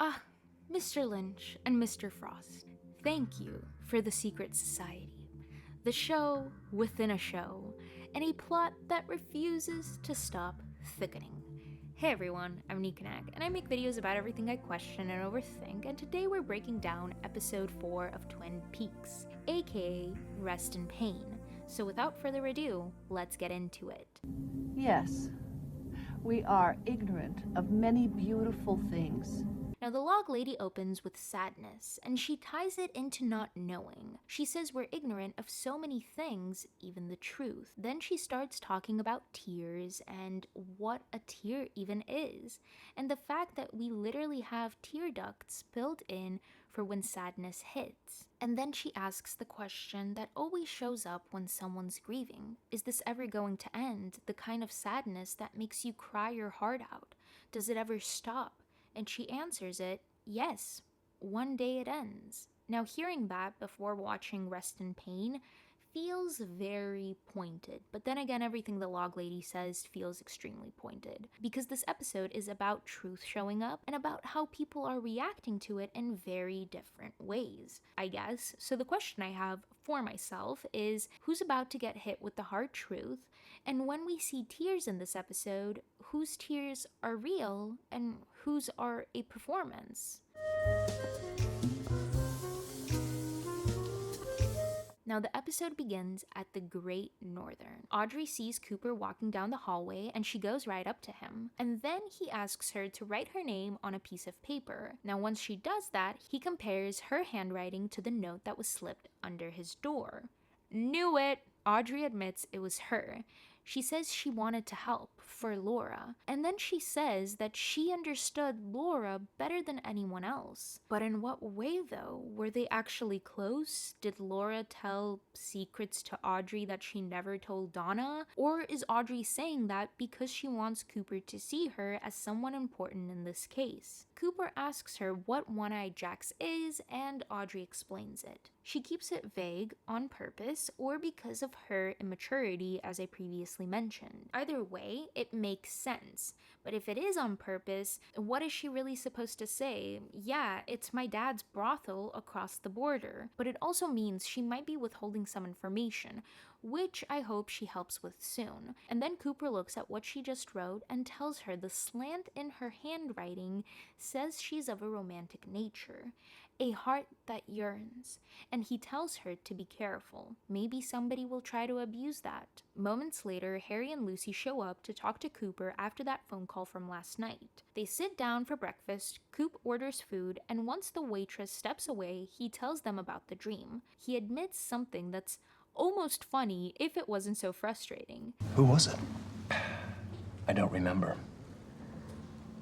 Ah, Mr. Lynch and Mr. Frost, thank you for The Secret Society. The show within a show, and a plot that refuses to stop thickening. Hey everyone, I'm Nikanak, and I make videos about everything I question and overthink, and today we're breaking down episode 4 of Twin Peaks, aka Rest in Pain. So without further ado, let's get into it. Yes, we are ignorant of many beautiful things. Now, the log lady opens with sadness, and she ties it into not knowing. She says we're ignorant of so many things, even the truth. Then she starts talking about tears and what a tear even is, and the fact that we literally have tear ducts built in for when sadness hits. And then she asks the question that always shows up when someone's grieving. Is this ever going to end? The kind of sadness that makes you cry your heart out? Does it ever stop? And she answers it, yes, one day it ends. Now, hearing that before watching Rest in Pain feels very pointed, but then again, everything the log lady says feels extremely pointed, because this episode is about truth showing up and about how people are reacting to it in very different ways, I guess. So the question I have for myself is, who's about to get hit with the hard truth? And when we see tears in this episode, whose tears are real and whose are a performance? Now, the episode begins at the Great Northern. Audrey sees Cooper walking down the hallway and she goes right up to him. And then he asks her to write her name on a piece of paper. Now, once she does that, he compares her handwriting to the note that was slipped under his door. Knew it! Audrey admits it was her. She says she wanted to help, for Laura, and then she says that she understood Laura better than anyone else. But in what way, though? Were they actually close? Did Laura tell secrets to Audrey that she never told Donna? Or is Audrey saying that because she wants Cooper to see her as someone important in this case? Cooper asks her what One-Eyed Jacks is, and Audrey explains it. She keeps it vague on purpose or because of her immaturity, as I previously mentioned. Either way, it makes sense. But if it is on purpose, what is she really supposed to say? Yeah, it's my dad's brothel across the border. But it also means she might be withholding some information, which I hope she helps with soon. And then Cooper looks at what she just wrote and tells her the slant in her handwriting says she's of a romantic nature, a heart that yearns, and he tells her to be careful. Maybe somebody will try to abuse that. Moments later, Harry and Lucy show up to talk to Cooper after that phone call from last night. They sit down for breakfast, Coop orders food, and once the waitress steps away, he tells them about the dream. He admits something that's almost funny if it wasn't so frustrating. Who was it? I don't remember.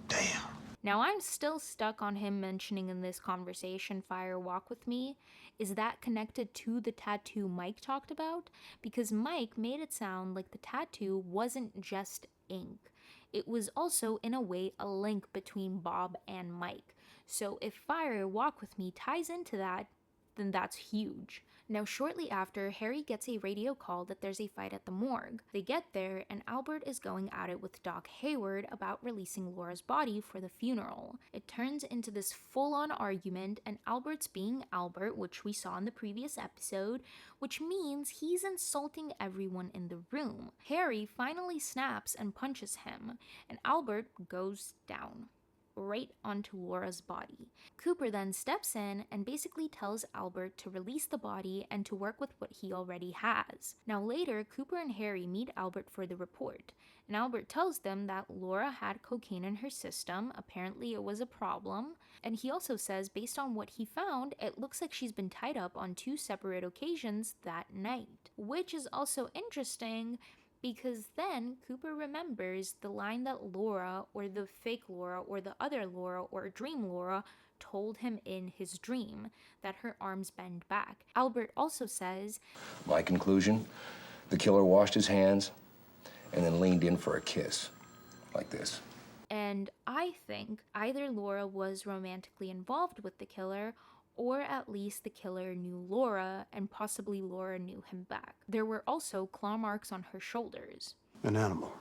Damn. Now, I'm still stuck on him mentioning in this conversation, Fire Walk With Me. Is that connected to the tattoo Mike talked about? Because Mike made it sound like the tattoo wasn't just ink. It was also, in a way, a link between Bob and Mike. So if Fire Walk With Me ties into that, then that's huge. Now, shortly after, Harry gets a radio call that there's a fight at the morgue. They get there, and Albert is going at it with Doc Hayward about releasing Laura's body for the funeral. It turns into this full-on argument, and Albert's being Albert, which we saw in the previous episode, which means he's insulting everyone in the room. Harry finally snaps and punches him, and Albert goes down right onto Laura's body. Cooper then steps in and basically tells Albert to release the body and to work with what he already has. Now later, Cooper and Harry meet Albert for the report, and Albert tells them that Laura had cocaine in her system, apparently it was a problem, and he also says based on what he found, it looks like she's been tied up on 2 separate occasions that night, which is also interesting because then Cooper remembers the line that Laura, or the fake Laura, or the other Laura, or Dream Laura, told him in his dream, that her arms bend back. Albert also says, My conclusion, the killer washed his hands and then leaned in for a kiss, like this. And I think either Laura was romantically involved with the killer, or at least the killer knew Laura, and possibly Laura knew him back. There were also claw marks on her shoulders. An animal.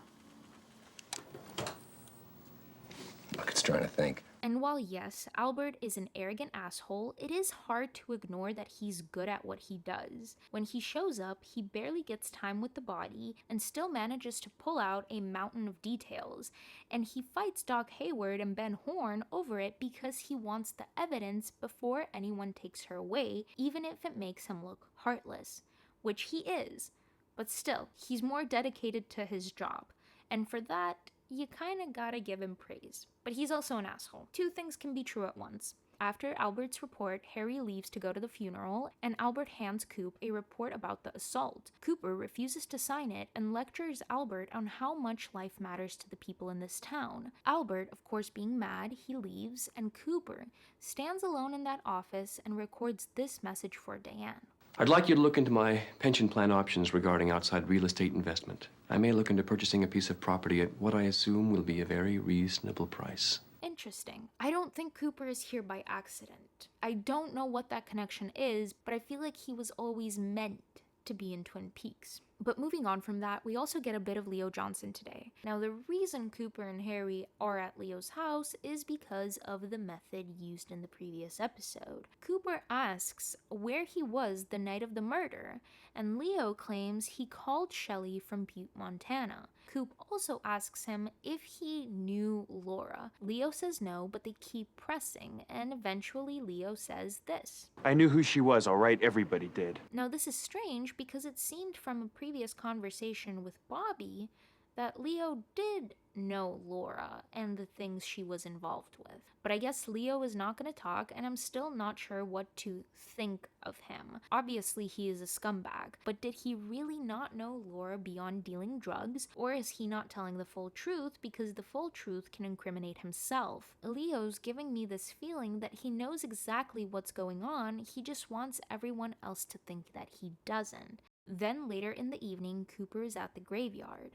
Look, it's trying to think. And while yes, Albert is an arrogant asshole, it is hard to ignore that he's good at what he does. When he shows up, he barely gets time with the body and still manages to pull out a mountain of details, and he fights Doc Hayward and Ben Horn over it because he wants the evidence before anyone takes her away, even if it makes him look heartless, which he is. But still, he's more dedicated to his job, and for that, you kinda gotta give him praise. But he's also an asshole. Two things can be true at once. After Albert's report, Harry leaves to go to the funeral, and Albert hands Coop a report about the assault. Cooper refuses to sign it and lectures Albert on how much life matters to the people in this town. Albert, of course being mad, he leaves, and Cooper stands alone in that office and records this message for Diane. I'd like you to look into my pension plan options regarding outside real estate investment. I may look into purchasing a piece of property at what I assume will be a very reasonable price. Interesting. I don't think Cooper is here by accident. I don't know what that connection is, but I feel like he was always meant to be in Twin Peaks. But moving on from that, we also get a bit of Leo Johnson today. Now, the reason Cooper and Harry are at Leo's house is because of the method used in the previous episode. Cooper asks where he was the night of the murder, and Leo claims he called Shelley from Butte, Montana. Coop also asks him if he knew Laura. Leo says no, but they keep pressing, and eventually Leo says this. I knew who she was, all right? Everybody did. Now, this is strange because it seemed from a previous conversation with Bobby that Leo did know Laura and the things she was involved with. But I guess Leo is not going to talk, and I'm still not sure what to think of him. Obviously, he is a scumbag, but did he really not know Laura beyond dealing drugs, or is he not telling the full truth because the full truth can incriminate himself? Leo's giving me this feeling that he knows exactly what's going on, he just wants everyone else to think that he doesn't. Then later in the evening, Cooper is at the graveyard.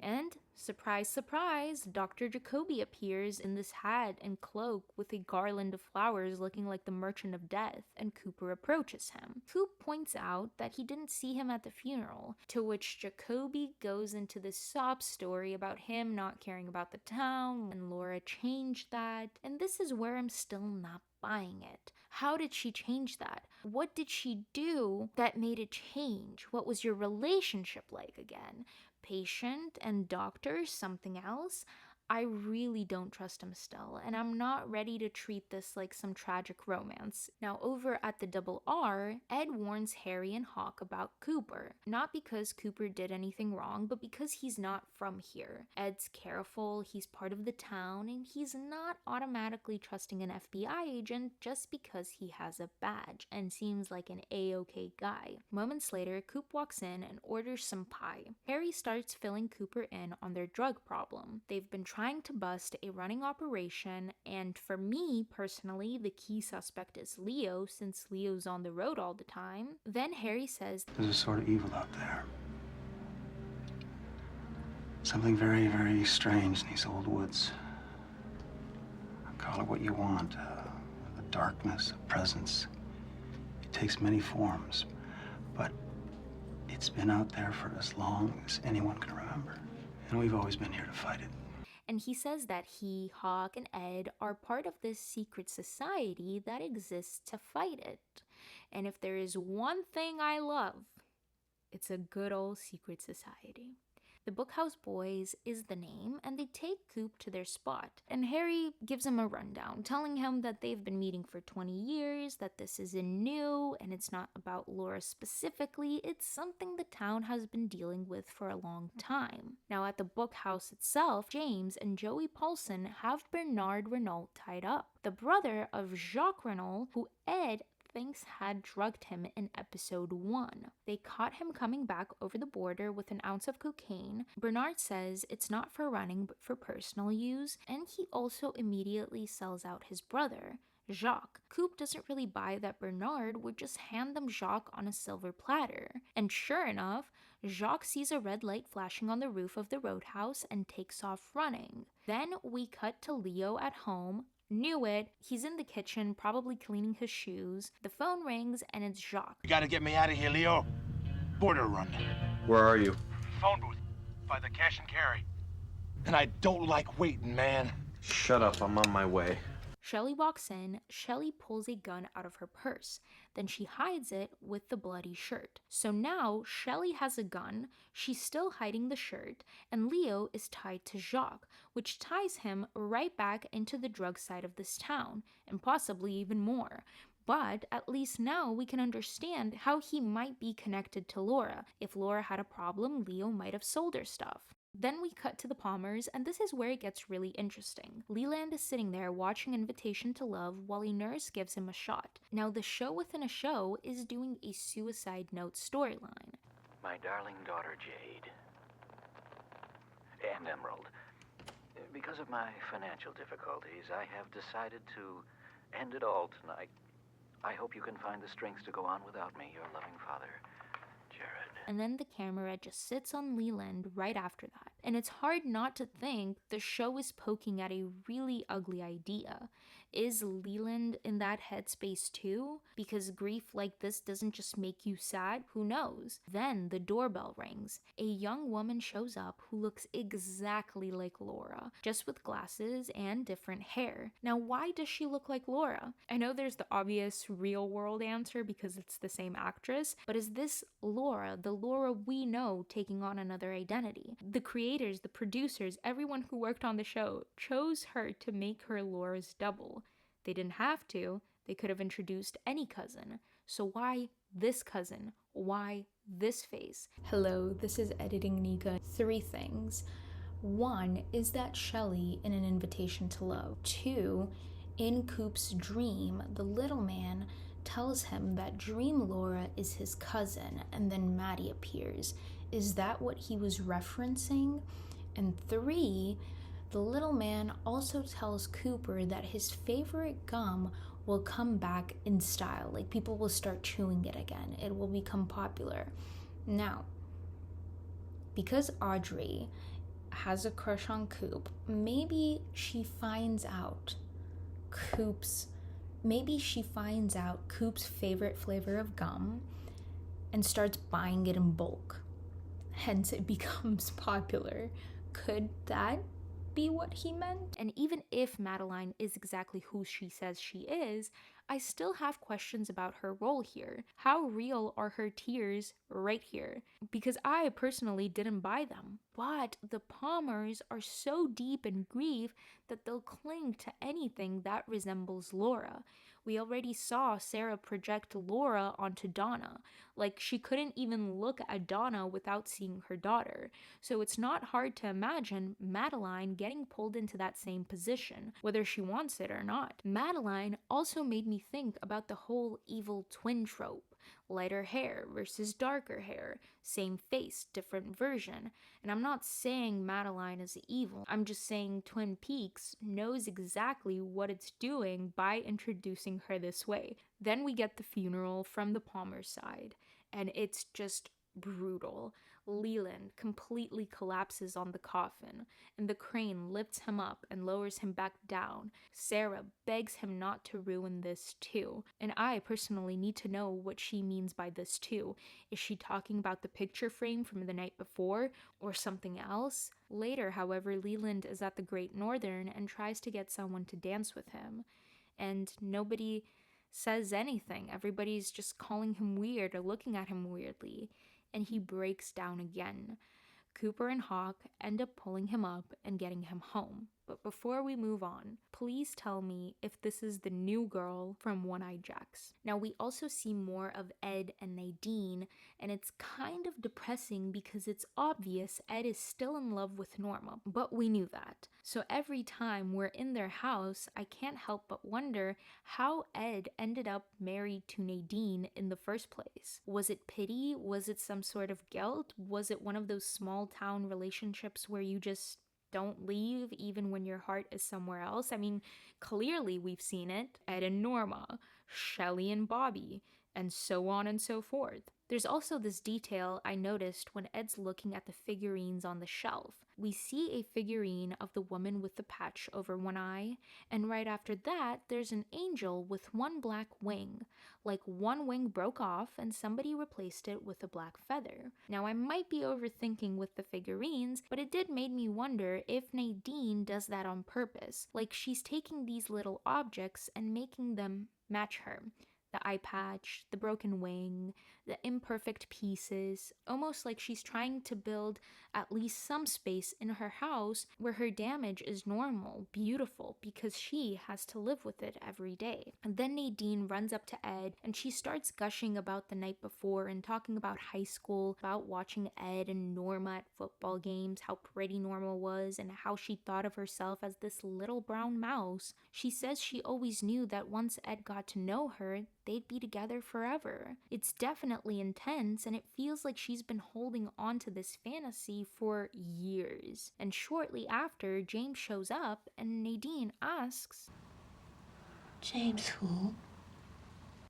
And, surprise, surprise, Dr. Jacoby appears in this hat and cloak with a garland of flowers looking like the Merchant of Death, and Cooper approaches him. Coop points out that he didn't see him at the funeral, to which Jacoby goes into this sob story about him not caring about the town, and Laura changed that, and this is where I'm still not buying it. How did she change that? What did she do that made it change? What was your relationship like again? Patient and doctor, something else? I really don't trust him still, and I'm not ready to treat this like some tragic romance. Now, over at the Double R, Ed warns Harry and Hawk about Cooper. Not because Cooper did anything wrong, but because he's not from here. Ed's careful, he's part of the town, and he's not automatically trusting an FBI agent just because he has a badge and seems like an A-okay guy. Moments later, Coop walks in and orders some pie. Harry starts filling Cooper in on their drug problem. They've been trying to bust a running operation, and for me personally, the key suspect is Leo, since Leo's on the road all the time. Then Harry says, There's a sort of evil out there. Something very, very strange in these old woods. Call it what you want. A darkness, a presence. It takes many forms, but it's been out there for as long as anyone can remember. And we've always been here to fight it. And he says that he, Hawk, and Ed are part of this secret society that exists to fight it. And if there is one thing I love, it's a good old secret society. The Bookhouse Boys is the name, and they take Coop to their spot. And Harry gives him a rundown, telling him that they've been meeting for 20 years, that this isn't new, and it's not about Laura specifically, it's something the town has been dealing with for a long time. Now at the Bookhouse itself, James and Joey Paulson have Bernard Renault tied up, the brother of Jacques Renault, who Ed thinks had drugged him in episode 1. They caught him coming back over the border with an ounce of cocaine. Bernard says it's not for running but for personal use, and he also immediately sells out his brother, Jacques. Coop doesn't really buy that Bernard would just hand them Jacques on a silver platter. And sure enough, Jacques sees a red light flashing on the roof of the roadhouse and takes off running. Then we cut to Leo at home. Knew it. He's in the kitchen, probably cleaning his shoes. The phone rings, and it's Jacques. You gotta get me out of here, Leo. Border run. Where are you? Phone booth. By the cash and carry. And I don't like waiting, man. Shut up, I'm on my way. Shelly walks in, Shelly pulls a gun out of her purse. Then she hides it with the bloody shirt. So now Shelly has a gun, she's still hiding the shirt, and Leo is tied to Jacques, which ties him right back into the drug side of this town, and possibly even more. But at least now we can understand how he might be connected to Laura. If Laura had a problem, Leo might have sold her stuff. Then we cut to the Palmers, and this is where it gets really interesting. Leland is sitting there watching Invitation to Love while a nurse gives him a shot. Now, the show within a show is doing a suicide note storyline. My darling daughter Jade and Emerald, because of my financial difficulties, I have decided to end it all tonight. I hope you can find the strength to go on without me, your loving father, Jared. And then the camera just sits on Leland right after that. And it's hard not to think the show is poking at a really ugly idea. Is Leland in that headspace too? Because grief like this doesn't just make you sad, who knows? Then the doorbell rings. A young woman shows up who looks exactly like Laura, just with glasses and different hair. Now, why does she look like Laura? I know there's the obvious real world answer because it's the same actress, but is this Laura, the Laura we know, taking on another identity? The creators, the producers, everyone who worked on the show chose her to make her Laura's double. They didn't have to. They could have introduced any cousin. So why this cousin? Why this face? Hello, this is Editing Nika. 3 things. 1 is that Shelly in An Invitation to Love. 2, in Coop's dream, the little man tells him that Dream Laura is his cousin, and then Maddie appears. Is that what he was referencing? And 3, the little man also tells Cooper that his favorite gum will come back in style. Like, people will start chewing it again. It will become popular. Now, because Audrey has a crush on Coop, maybe she finds out Coop's favorite flavor of gum and starts buying it in bulk. Hence, it becomes popular. Could that be what he meant? And even if Madeline is exactly who she says she is, I still have questions about her role here. How real are her tears right here? Because I personally didn't buy them. But the Palmers are so deep in grief that they'll cling to anything that resembles Laura. We already saw Sarah project Laura onto Donna. Like, she couldn't even look at Donna without seeing her daughter. So it's not hard to imagine Madeline getting pulled into that same position, whether she wants it or not. Madeline also made me think about the whole evil twin trope. Lighter hair versus darker hair, same face, different version. And I'm not saying Madeline is evil, I'm just saying Twin Peaks knows exactly what it's doing by introducing her this way. Then we get the funeral from the Palmer side, and it's just brutal. Leland completely collapses on the coffin, and the crane lifts him up and lowers him back down. Sarah begs him not to ruin this too, and I personally need to know what she means by this too. Is she talking about the picture frame from the night before, or something else? Later, however, Leland is at the Great Northern and tries to get someone to dance with him, and nobody says anything. Everybody's just calling him weird or looking at him weirdly. And he breaks down again. Cooper and Hawk end up pulling him up and getting him home. But before we move on, please tell me if this is the new girl from One-Eyed Jacks. Now, we also see more of Ed and Nadine, and it's kind of depressing because it's obvious Ed is still in love with Norma, but we knew that. So every time we're in their house, I can't help but wonder how Ed ended up married to Nadine in the first place. Was it pity? Was it some sort of guilt? Was it one of those small town relationships where you just don't leave even when your heart is somewhere else? I mean, clearly we've seen it. Ed and Norma, Shelly and Bobby, and so on and so forth. There's also this detail I noticed when Ed's looking at the figurines on the shelf. We see a figurine of the woman with the patch over one eye, and right after that, there's an angel with one black wing. Like one wing broke off and somebody replaced it with a black feather. Now I might be overthinking with the figurines, but it did make me wonder if Nadine does that on purpose. Like she's taking these little objects and making them match her. The eye patch, the broken wing, the imperfect pieces, almost like she's trying to build at least some space in her house where her damage is normal, beautiful, because she has to live with it every day. And then Nadine runs up to Ed and she starts gushing about the night before and talking about high school, about watching Ed and Norma at football games, how pretty Norma was, and how she thought of herself as this little brown mouse. She says she always knew that once Ed got to know her, they'd be together forever. It's definitely intense, and it feels like she's been holding on to this fantasy for years. And shortly after, James shows up, and Nadine asks, James who?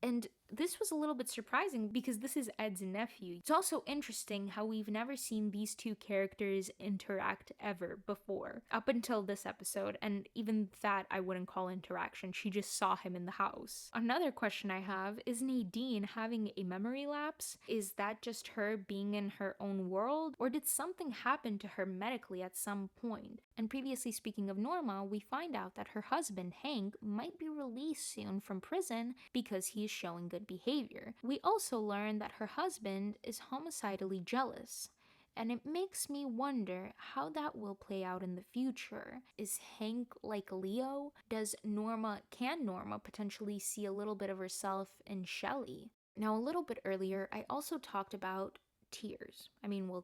And this was a little bit surprising because this is Ed's nephew. It's also interesting how we've never seen these two characters interact ever before, up until this episode, and even that I wouldn't call interaction. She just saw him in the house. Another question I have, is Nadine having a memory lapse? Is that just her being in her own world, or did something happen to her medically at some point? And previously speaking of Norma, we find out that her husband, Hank, might be released soon from prison because he is showing good behavior. We also learn that her husband is homicidally jealous, and it makes me wonder how that will play out in the future. Is Hank like Leo? Can Norma potentially see a little bit of herself in Shelley? Now, a little bit earlier, I also talked about tears.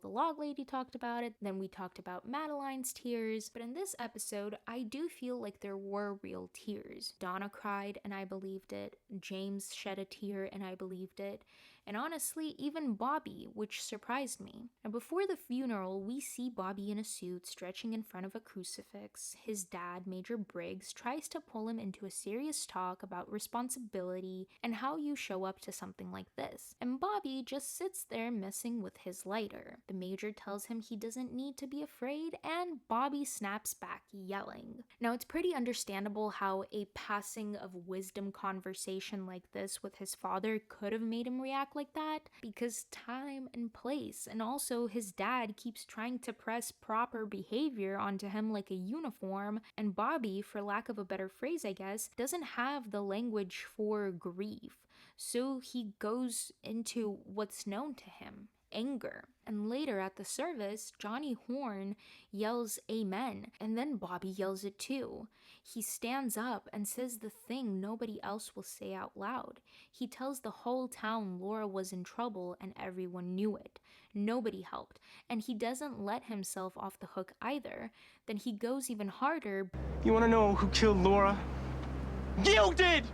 The log lady talked about it, then we talked about Madeline's tears, but in this episode, I do feel like there were real tears. Donna cried and I believed it, James shed a tear and I believed it, and honestly, even Bobby, which surprised me. Now, before the funeral, we see Bobby in a suit stretching in front of a crucifix. His dad, Major Briggs, tries to pull him into a serious talk about responsibility and how you show up to something like this. And Bobby just sits there messing with his lighter. The Major tells him he doesn't need to be afraid, and Bobby snaps back, yelling. Now, it's pretty understandable how a passing of wisdom conversation like this with his father could have made him react like that, because time and place, and also his dad keeps trying to press proper behavior onto him like a uniform, and Bobby, for lack of a better phrase I guess, doesn't have the language for grief, so he goes into what's known to him, anger. And later at the service, Johnny Horn yells amen, and then Bobby yells it too. He stands up and says the thing nobody else will say out loud. He tells the whole town Laura was in trouble and everyone knew it. Nobody helped, and he doesn't let himself off the hook either. Then he goes even harder. You want to know who killed Laura? You did!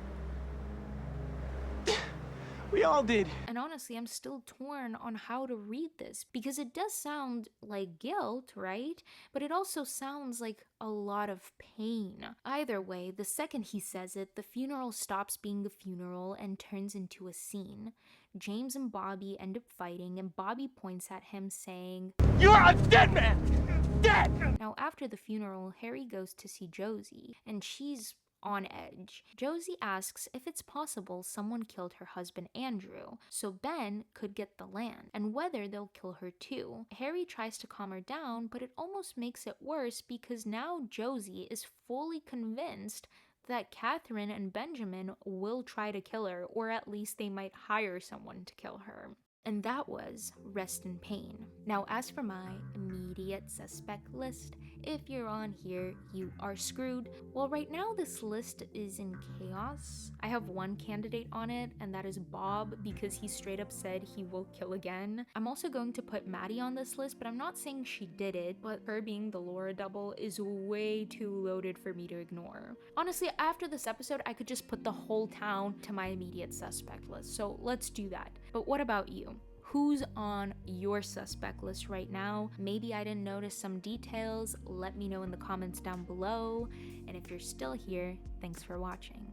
We all did. And honestly, I'm still torn on how to read this, because it does sound like guilt, right? But it also sounds like a lot of pain. Either way, the second he says it, the funeral stops being a funeral and turns into a scene. James and Bobby end up fighting, and Bobby points at him saying, "You're a dead man! Dead!" Now, after the funeral, Harry goes to see Josie, and she's on edge. Josie asks if it's possible someone killed her husband Andrew, so Ben could get the land, and whether they'll kill her too. Harry tries to calm her down, but it almost makes it worse because now Josie is fully convinced that Catherine and Benjamin will try to kill her, or at least they might hire someone to kill her. And that was Rest in Pain. Now, as for my immediate suspect list, if you're on here, you are screwed. Well, right now this list is in chaos. I have one candidate on it, and that is Bob, because he straight up said he will kill again. I'm also going to put Maddie on this list, but I'm not saying she did it, but her being the Laura double is way too loaded for me to ignore. Honestly, after this episode, I could just put the whole town to my immediate suspect list, so let's do that. But what about you? Who's on your suspect list right now? Maybe I didn't notice some details. Let me know in the comments down below. And if you're still here, thanks for watching.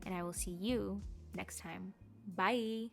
And I will see you next time. Bye!